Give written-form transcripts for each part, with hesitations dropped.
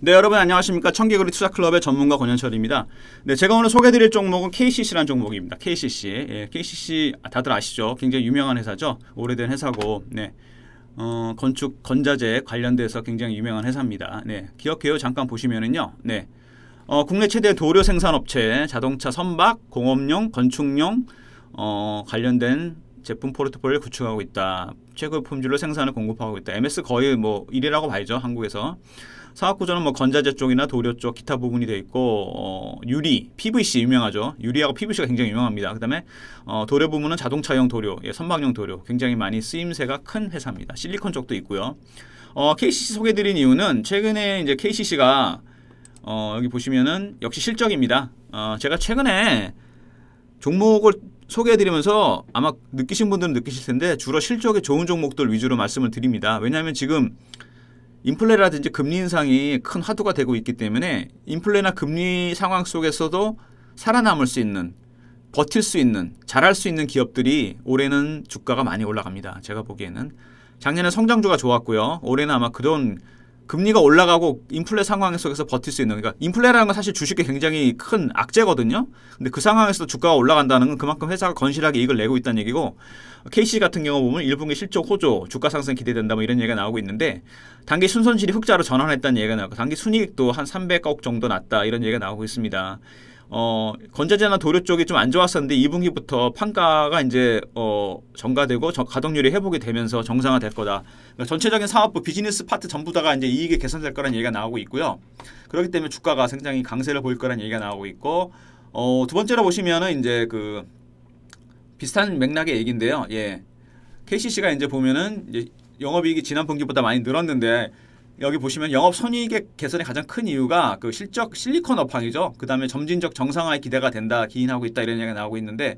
네, 여러분 안녕하십니까. 청개구리 투자클럽의 전문가 권현철입니다. 네, 제가 오늘 소개해드릴 종목은 KCC라는 종목입니다. KCC. 예, KCC 다들 아시죠? 굉장히 유명한 회사죠. 오래된 회사고, 네, 건축 건자재 관련돼서 굉장히 유명한 회사입니다. 네, 기업 개요 잠깐 보시면은요, 네, 국내 최대 도료 생산업체, 자동차 선박, 공업용, 건축용 관련된 제품 포트폴리오를 구축하고 있다. 최고 품질로 생산을 공급하고 있다. MS 거의 뭐 1위라고 봐야죠, 한국에서. 사업 구조는 뭐 건자재 쪽이나 도료 쪽 기타 부분이 되어 있고 유리, PVC 유명하죠. 유리하고 PVC가 굉장히 유명합니다. 그다음에 도료 부분은 자동차용 도료, 예, 선박용 도료 굉장히 많이 쓰임새가 큰 회사입니다. 실리콘 쪽도 있고요. KCC 소개드린 이유는 최근에 이제 KCC가 여기 보시면은 역시 실적입니다. 제가 최근에 종목을 소개해드리면서 아마 느끼신 분들은 느끼실 텐데 주로 실적이 좋은 종목들 위주로 말씀을 드립니다. 왜냐하면 지금 인플레라든지 금리 인상이 큰 화두가 되고 있기 때문에 인플레나 금리 상황 속에서도 살아남을 수 있는, 버틸 수 있는, 잘할 수 있는 기업들이 올해는 주가가 많이 올라갑니다. 제가 보기에는 작년에 성장주가 좋았고요. 올해는 아마 그런 금리가 올라가고 인플레 상황 속에서 버틸 수 있는, 그러니까 인플레라는 건 사실 주식에 굉장히 큰 악재거든요. 근데 그 상황에서도 주가가 올라간다는 건 그만큼 회사가 건실하게 이익을 내고 있다는 얘기고, KC 같은 경우 보면 1분기 실적 호조, 주가 상승 기대된다 뭐 이런 얘기가 나오고 있는데, 단기 순손실이 흑자로 전환했다는 얘기가 나오고, 단기 순이익도 한 300억 정도 났다 이런 얘기가 나오고 있습니다. 건자재나 도료 쪽이 좀 안 좋았었는데 2분기부터 판가가 이제 전가되고 가동률이 회복이 되면서 정상화될 거다. 그러니까 전체적인 사업부 비즈니스 파트 전부 다가 이제 이익이 개선될 거라는 얘기가 나오고 있고요. 그렇기 때문에 주가가 굉장히 강세를 보일 거라는 얘기가 나오고 있고, 두 번째로 보시면은 이제 그 비슷한 맥락의 얘기인데요. 예. KCC가 이제 보면은 이제 영업이익이 지난 분기보다 많이 늘었는데, 여기 보시면 영업 손익의 개선의 가장 큰 이유가 그 실적 실리콘 업황이죠. 그다음에 점진적 정상화에 기대가 된다, 기인하고 있다 이런 얘기가 나오고 있는데,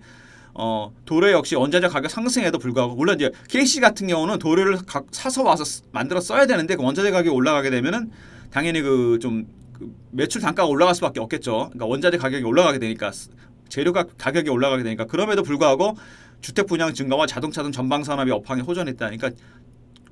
도료 역시 원자재 가격 상승에도 불구하고, 물론 이제 KC 같은 경우는 도료를 사서 와서 만들어 써야 되는데 그 원자재 가격이 올라가게 되면은 당연히 그 좀 매출 단가가 올라갈 수밖에 없겠죠. 그러니까 원자재 가격이 올라가게 되니까, 재료가 가격이 올라가게 되니까. 그럼에도 불구하고 주택 분양 증가와 자동차 등 전방 산업이 업황에 호전했다. 그러니까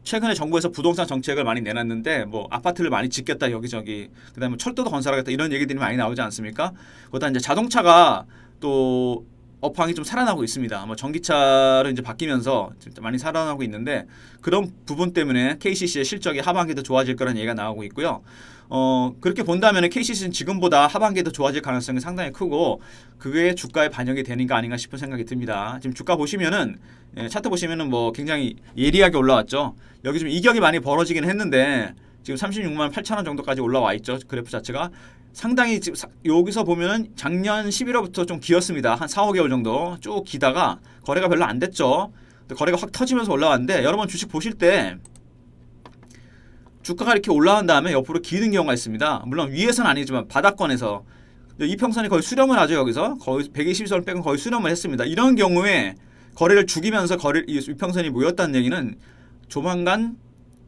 최근에 정부에서 부동산 정책을 많이 내놨는데 뭐 아파트를 많이 짓겠다 여기저기, 그다음에 철도도 건설하겠다 이런 얘기들이 많이 나오지 않습니까? 그다음 이제 자동차가 또 업황이 좀 살아나고 있습니다. 뭐 전기차로 이제 바뀌면서 진짜 많이 살아나고 있는데, 그런 부분 때문에 KCC의 실적이 하반기도 좋아질 거라는 얘기가 나오고 있고요. 그렇게 본다면 KCC는 지금보다 하반기에도 좋아질 가능성이 상당히 크고, 그게 주가에 반영이 되는 거 아닌가 싶은 생각이 듭니다. 지금 주가 보시면은, 차트 보시면은 뭐 굉장히 예리하게 올라왔죠. 여기 좀 이격이 많이 벌어지긴 했는데 지금 36만 8천 원 정도까지 올라와 있죠. 그래프 자체가 상당히 지금 여기서 보면은 작년 11월부터 좀 기었습니다. 한 4, 5개월 정도 쭉 기다가 거래가 별로 안 됐죠. 거래가 확 터지면서 올라왔는데, 여러분 주식 보실 때 주가가 이렇게 올라온 다음에 옆으로 기는 경우가 있습니다. 물론 위에서는 아니지만 바닥권에서 이평선이 거의 수렴을 하죠. 여기서 거의 120선 빼고 거의 수렴을 했습니다. 이런 경우에 거래를 죽이면서 이평선이 모였다는 얘기는 조만간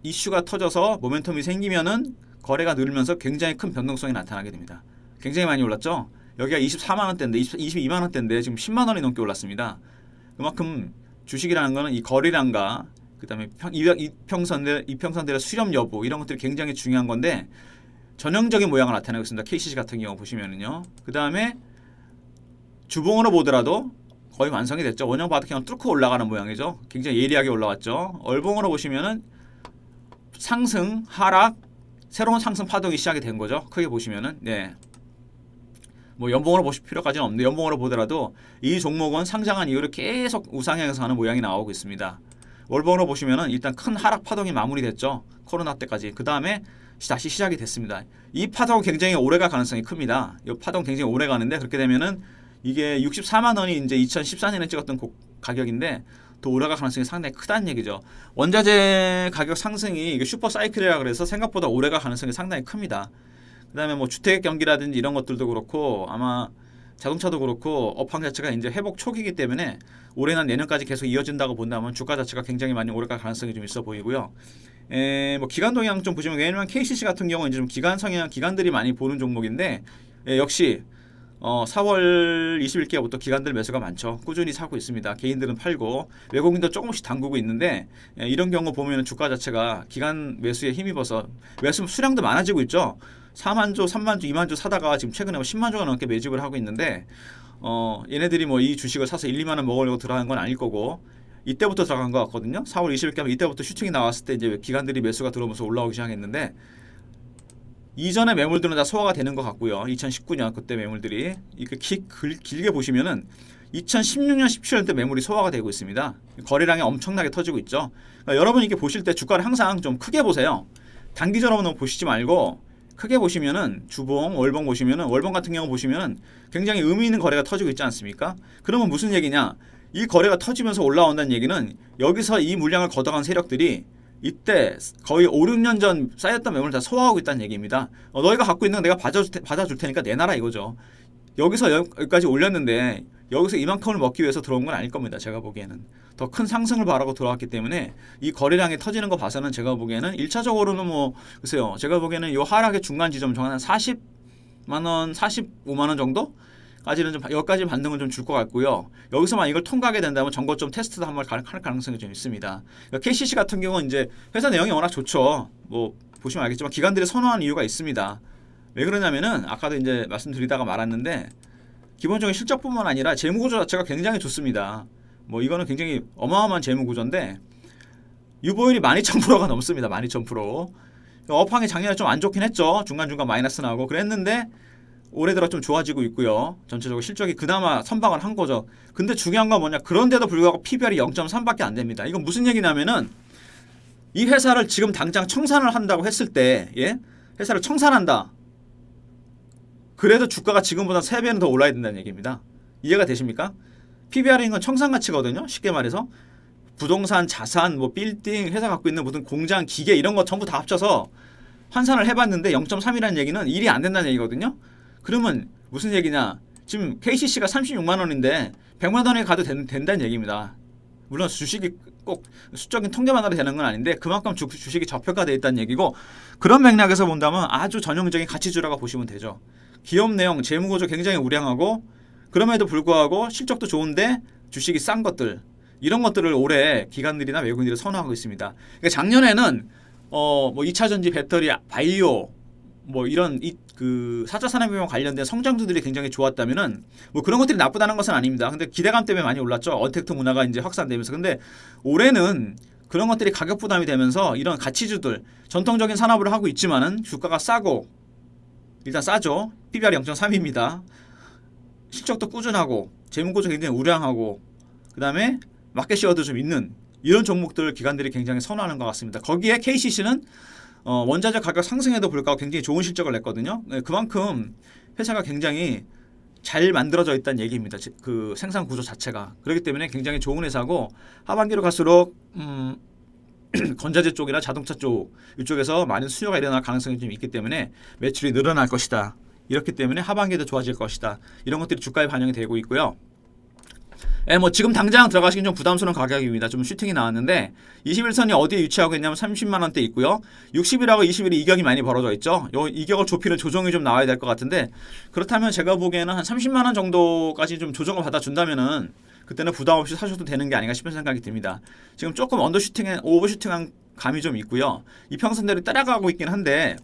이슈가 터져서 모멘텀이 생기면은 거래가 늘면서 굉장히 큰 변동성이 나타나게 됩니다. 굉장히 많이 올랐죠. 여기가 24만 원대인데 22만 원대인데 지금 10만 원이 넘게 올랐습니다. 그만큼 주식이라는 거는 이 거래량과 그다음에 이평선들의 수렴 여부 이런 것들이 굉장히 중요한 건데, 전형적인 모양을 나타내고 있습니다. KCC 같은 경우 보시면은요. 그다음에 주봉으로 보더라도 거의 완성이 됐죠. 원형 바닥형은 뚫고 올라가는 모양이죠. 굉장히 예리하게 올라왔죠. 얼봉으로 보시면은 상승, 하락, 새로운 상승 파동이 시작이 된 거죠. 크게 보시면은, 네. 뭐 연봉으로 보실 필요까지는 없는데, 연봉으로 보더라도 이 종목은 상장한 이후로 계속 우상향해서 가는 모양이 나오고 있습니다. 월봉으로 보시면은 일단 큰 하락 파동이 마무리됐죠. 코로나 때까지. 그 다음에 다시 시작이 됐습니다. 이 파동은 굉장히 오래갈 가능성이 큽니다. 이 파동 굉장히 오래 가는데, 그렇게 되면은 이게 64만 원이 이제 2014년에 찍었던 가격인데 더 올라갈 가능성이 상당히 크다는 얘기죠. 원자재 가격 상승이 이게 슈퍼 사이클이라 그래서 생각보다 오래갈 가능성이 상당히 큽니다. 그다음에 뭐 주택 경기라든지 이런 것들도 그렇고, 아마 자동차도 그렇고 업황 자체가 이제 회복 초기이기 때문에 올해나 내년까지 계속 이어진다고 본다면 주가 자체가 굉장히 많이 오래갈 가능성이 좀 있어 보이고요. 뭐 기간 동향 좀 보시면, 왜냐면 KCC 같은 경우는 이제 좀 기간 성향, 기관들이 많이 보는 종목인데, 역시 4월 21일부터 기관들 매수가 많죠. 꾸준히 사고 있습니다. 개인들은 팔고 외국인도 조금씩 담그고 있는데, 이런 경우 보면 주가 자체가 기관 매수에 힘입어서 매수 수량도 많아지고 있죠. 4만 조, 3만 조, 2만 조 사다가 지금 최근에 10만 조가 넘게 매집을 하고 있는데 얘네들이 뭐 이 주식을 사서 1, 2만 원 먹으려고 들어간 건 아닐 거고 이때부터 들어간 것 같거든요. 4월 20일께 하면 이때부터 슈팅이 나왔을 때 이제 기관들이 매수가 들어오면서 올라오기 시작했는데 이전에 매물들은 다 소화가 되는 것 같고요. 2019년 그때 매물들이 이렇게 길게 보시면은 2016년, 17년 때 매물이 소화가 되고 있습니다. 거래량이 엄청나게 터지고 있죠. 그러니까 여러분 이렇게 보실 때 주가를 항상 좀 크게 보세요. 단기적으로 너무 보시지 말고 크게 보시면은 주봉, 월봉 보시면은 월봉 같은 경우 보시면은 굉장히 의미 있는 거래가 터지고 있지 않습니까? 그러면 무슨 얘기냐? 이 거래가 터지면서 올라온다는 얘기는 여기서 이 물량을 걷어간 세력들이 이때 거의 5, 6년 전 쌓였던 매물을 다 소화하고 있다는 얘기입니다. 너희가 갖고 있는 거 내가 받아줄 테니까 내놔라 이거죠. 여기서 여기까지 올렸는데 여기서 이만큼을 먹기 위해서 들어온 건 아닐 겁니다. 제가 보기에는 더 큰 상승을 바라고 들어왔기 때문에 이 거래량이 터지는 거 봐서는 제가 보기에는 1차적으로는 뭐 글쎄요. 제가 보기에는 이 하락의 중간 지점 정한 40만 원, 45만 원 정도? 까지는 좀 여기까지 반등을 좀 줄 것 같고요. 여기서만 이걸 통과하게 된다면 정고점 테스트도 한번 할 가능성이 좀 있습니다. 그러니까 KCC 같은 경우는 이제 회사 내용이 워낙 좋죠. 뭐 보시면 알겠지만 기관들이 선호하는 이유가 있습니다. 왜 그러냐면은 아까도 이제 말씀드리다가 말았는데 기본적인 실적뿐만 아니라 재무구조 자체가 굉장히 좋습니다. 뭐 이거는 굉장히 어마어마한 재무구조인데 유보율이 12,000%가 넘습니다. 12,000%. 업황이 작년에 좀 안 좋긴 했죠. 중간중간 마이너스 나고 그랬는데 올해 들어 좀 좋아지고 있고요. 전체적으로 실적이 그나마 선방을 한 거죠. 근데 중요한 건 뭐냐? 그런데도 불구하고 PBR이 0.3밖에 안 됩니다. 이건 무슨 얘기냐면은 이 회사를 지금 당장 청산을 한다고 했을 때, 예? 회사를 청산한다. 그래도 주가가 지금보다 3배는 더 올라야 된다는 얘기입니다. 이해가 되십니까? PBR인 건 청산 가치거든요. 쉽게 말해서 부동산, 자산, 뭐 빌딩, 회사 갖고 있는 모든 공장, 기계 이런 거 전부 다 합쳐서 환산을 해봤는데 0.3이라는 얘기는 일이 안 된다는 얘기거든요. 그러면 무슨 얘기냐? 지금 KCC가 36만 원인데 100만 원에 가도 된다는 얘기입니다. 물론 주식이 꼭 수적인 통계만으로 되는 건 아닌데 그만큼 주식이 저평가되어 있다는 얘기고 그런 맥락에서 본다면 아주 전형적인 가치주라고 보시면 되죠. 기업 내용, 재무구조 굉장히 우량하고 그럼에도 불구하고 실적도 좋은데 주식이 싼 것들 이런 것들을 올해 기관들이나 외국인들이 선호하고 있습니다. 그러니까 작년에는 뭐 2차전지, 배터리, 바이오 뭐 이런 그 4차 산업혁명 관련된 성장주들이 굉장히 좋았다면은 뭐 그런 것들이 나쁘다는 것은 아닙니다. 근데 기대감 때문에 많이 올랐죠. 언택트 문화가 이제 확산되면서. 근데 올해는 그런 것들이 가격 부담이 되면서 이런 가치주들 전통적인 산업을 하고 있지만은 주가가 싸고 일단 싸죠. PBR 0.3입니다. 실적도 꾸준하고 재무구조 굉장히 우량하고 그다음에 마켓시어도 좀 있는 이런 종목들을 기관들이 굉장히 선호하는 것 같습니다. 거기에 KCC는 원자재 가격 상승에도 불구하고 굉장히 좋은 실적을 냈거든요. 그만큼 회사가 굉장히 잘 만들어져 있다는 얘기입니다. 그 생산 구조 자체가. 그렇기 때문에 굉장히 좋은 회사고 하반기로 갈수록 건자재 쪽이나 자동차 쪽 이쪽에서 많은 수요가 일어날 가능성이 좀 있기 때문에 매출이 늘어날 것이다. 이렇기 때문에 하반기에도 좋아질 것이다. 이런 것들이 주가에 반영이 되고 있고요. 뭐 지금 당장 들어가시긴 좀 부담스러운 가격입니다. 좀 슈팅이 나왔는데 21선이 어디에 위치하고 있냐면 30만 원대 있고요. 60일하고 20일이 이격이 많이 벌어져 있죠. 요 이격을 좁히는 조정이 좀 나와야 될 것 같은데 그렇다면 제가 보기에는 한 30만 원 정도까지 좀 조정을 받아준다면은 그때는 부담 없이 사셔도 되는 게 아닌가 싶은 생각이 듭니다. 지금 조금 오버슈팅한 감이 좀 있고요. 이평선대로 따라가고 있긴 한데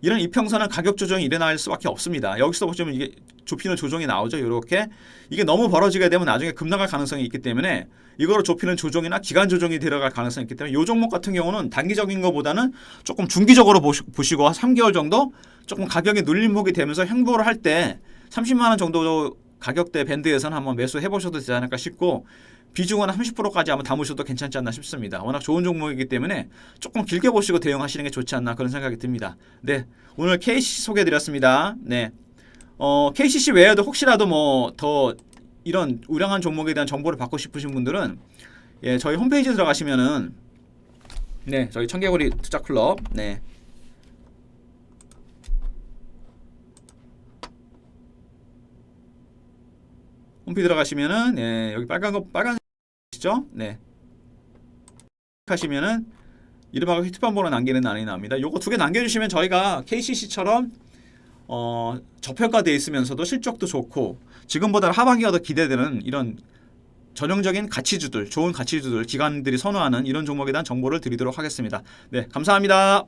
이런 이평선은 가격 조정이 일어날 수밖에 없습니다. 여기서 보시면 이게 좁히는 조정이 나오죠. 이렇게 이게 너무 벌어지게 되면 나중에 급락할 가능성이 있기 때문에 이거로 좁히는 조정이나 기간 조정이 들어갈 가능성이 있기 때문에 이 종목 같은 경우는 단기적인 것보다는 조금 중기적으로 보시고 3개월 정도 조금 가격이 눌림목이 되면서 횡보를 할 때 30만 원 정도 가격대 밴드에서는 한번 매수해 보셔도 되지 않을까 싶고 비중은 30%까지 한번 담으셔도 괜찮지 않나 싶습니다. 워낙 좋은 종목이기 때문에 조금 길게 보시고 대응하시는 게 좋지 않나 그런 생각이 듭니다. 네, 오늘 KCC 소개해드렸습니다. 네, KCC 외에도 혹시라도 뭐 더 이런 우량한 종목에 대한 정보를 받고 싶으신 분들은 예, 저희 홈페이지에 들어가시면은 네, 저희 청개구리 투자클럽 네. 홈페이지 들어가시면은 예, 여기 빨간색이죠? 네. 하시면은 이름하고 히트판 번호 남기는 난이 나옵니다. 요거 2개 남겨주시면 저희가 KCC처럼 저평가되어 있으면서도 실적도 좋고 지금보다 하반기가 더 기대되는 이런 전형적인 가치주들, 좋은 가치주들, 기관들이 선호하는 이런 종목에 대한 정보를 드리도록 하겠습니다. 네, 감사합니다.